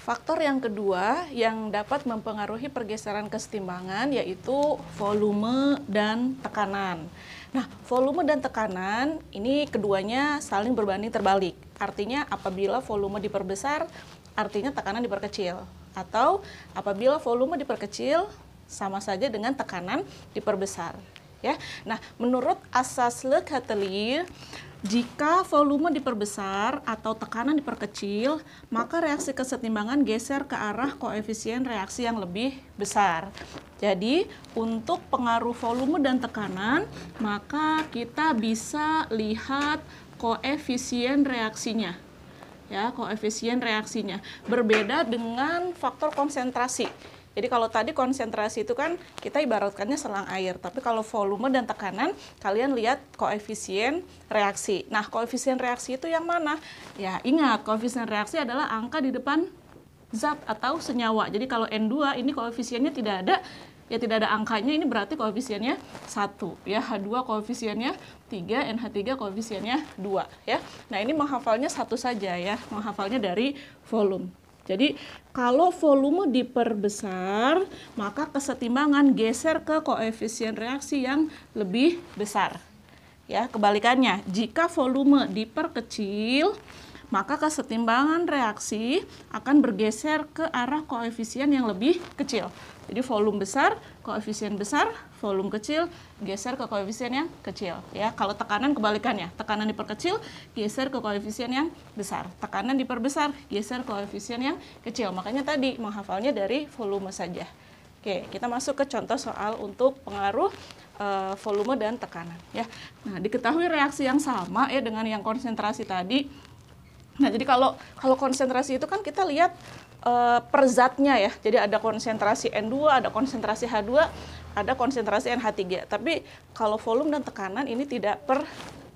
faktor yang kedua yang dapat mempengaruhi pergeseran kesetimbangan yaitu volume dan tekanan. Nah, volume dan tekanan ini keduanya saling berbanding terbalik. Artinya apabila volume diperbesar, artinya tekanan diperkecil. Atau apabila volume diperkecil, sama saja dengan tekanan diperbesar. Ya. Nah, menurut asas Le Chatelier, jika volume diperbesar atau tekanan diperkecil, maka reaksi kesetimbangan geser ke arah koefisien reaksi yang lebih besar. Jadi, untuk pengaruh volume dan tekanan, maka kita bisa lihat koefisien reaksinya. Ya, koefisien reaksinya berbeda dengan faktor konsentrasi. Jadi kalau tadi konsentrasi itu kan kita ibaratkannya selang air, tapi kalau volume dan tekanan kalian lihat koefisien reaksi. Nah, koefisien reaksi itu yang mana? Ya, ingat koefisien reaksi adalah angka di depan zat atau senyawa. Jadi kalau N2 ini koefisiennya tidak ada, ya tidak ada angkanya, ini berarti koefisiennya 1. Ya, H2 koefisiennya 3, NH3 koefisiennya 2. Ya. Nah, ini menghafalnya satu saja ya, menghafalnya dari volume. Jadi kalau volume diperbesar, maka kesetimbangan geser ke koefisien reaksi yang lebih besar. Ya, kebalikannya, jika volume diperkecil, maka kesetimbangan reaksi akan bergeser ke arah koefisien yang lebih kecil. Jadi volume besar, koefisien besar, volume kecil, geser ke koefisien yang kecil. Ya, kalau tekanan kebalikannya, tekanan diperkecil, geser ke koefisien yang besar. Tekanan diperbesar, geser ke koefisien yang kecil. Makanya tadi menghafalnya dari volume saja. Oke, kita masuk ke contoh soal untuk pengaruh volume dan tekanan. Ya, nah diketahui reaksi yang sama ya dengan yang konsentrasi tadi. Nah, jadi kalau konsentrasi itu kan kita lihat per zatnya ya. Jadi ada konsentrasi N2, ada konsentrasi H2, ada konsentrasi NH3. Tapi kalau volume dan tekanan ini tidak per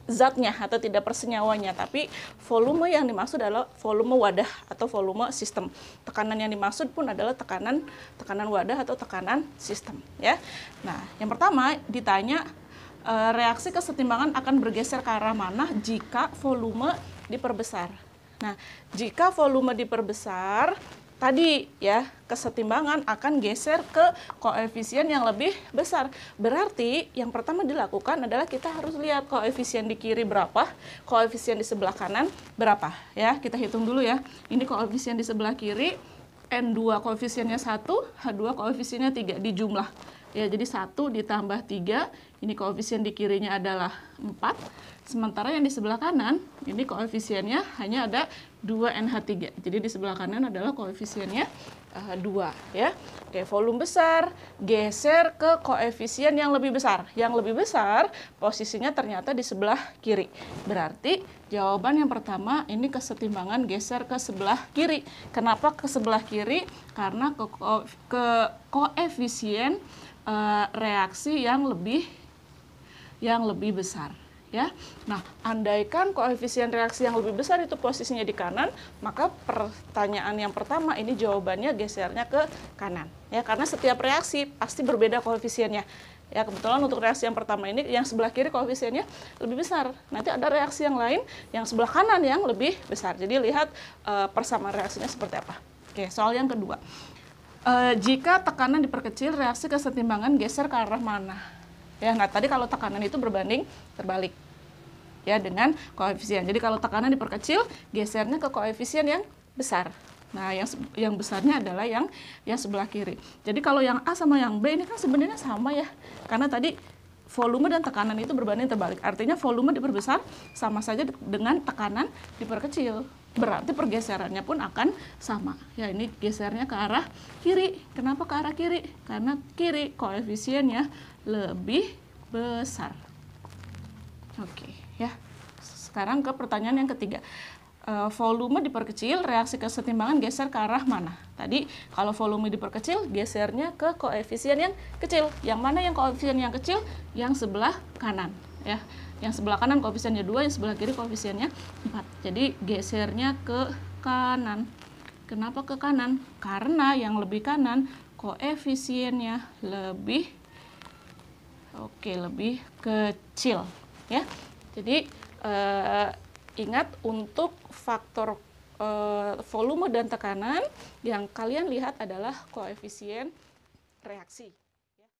zatnya atau tidak per senyawanya, tapi volume yang dimaksud adalah volume wadah atau volume sistem. Tekanan yang dimaksud pun adalah tekanan wadah atau tekanan sistem ya. Nah, yang pertama ditanya reaksi kesetimbangan akan bergeser ke arah mana jika volume diperbesar. Nah, jika volume diperbesar, tadi ya kesetimbangan akan geser ke koefisien yang lebih besar. Berarti yang pertama dilakukan adalah kita harus lihat koefisien di kiri berapa, koefisien di sebelah kanan berapa. Ya, kita hitung dulu ya. Ini koefisien di sebelah kiri, N2 koefisiennya 1, H2 koefisiennya 3 di jumlah. Ya, jadi 1 ditambah 3, ini koefisien di kirinya adalah 4. Sementara yang di sebelah kanan, ini koefisiennya hanya ada 2 NH3. Jadi di sebelah kanan adalah koefisiennya 2. Ya. Oke, volume besar, geser ke koefisien yang lebih besar. Yang lebih besar, posisinya ternyata di sebelah kiri. Berarti jawaban yang pertama, ini kesetimbangan geser ke sebelah kiri. Kenapa ke sebelah kiri? Karena ke koefisien reaksi yang lebih besar. Ya, nah andaikan koefisien reaksi yang lebih besar itu posisinya di kanan, maka pertanyaan yang pertama ini jawabannya gesernya ke kanan. Ya, karena setiap reaksi pasti berbeda koefisiennya. Ya, kebetulan untuk reaksi yang pertama ini yang sebelah kiri koefisiennya lebih besar. Nanti ada reaksi yang lain yang sebelah kanan yang lebih besar. Jadi lihat persamaan reaksinya seperti apa. Oke, soal yang kedua. Jika tekanan diperkecil, reaksi kesetimbangan geser ke arah mana? Ya, nah tadi kalau tekanan itu berbanding terbalik ya dengan koefisien. Jadi kalau tekanan diperkecil, gesernya ke koefisien yang besar. Nah, yang besarnya adalah yang sebelah kiri. Jadi kalau yang A sama yang B ini kan sebenarnya sama ya. Karena tadi volume dan tekanan itu berbanding terbalik. Artinya volume diperbesar sama saja dengan tekanan diperkecil. Berarti pergeserannya pun akan sama. Ya, ini gesernya ke arah kiri. Kenapa ke arah kiri? Karena kiri koefisiennya lebih besar. Oke, ya. Sekarang ke pertanyaan yang ketiga. Volume diperkecil, reaksi kesetimbangan geser ke arah mana? Tadi kalau volume diperkecil, gesernya ke koefisien yang kecil. Yang mana yang koefisien yang kecil? Yang sebelah kanan, ya. Yang sebelah kanan koefisiennya 2, yang sebelah kiri koefisiennya 4. Jadi gesernya ke kanan. Kenapa ke kanan? Karena yang lebih kanan koefisiennya lebih kecil ya. Jadi ingat untuk faktor volume dan tekanan, yang kalian lihat adalah koefisien reaksi.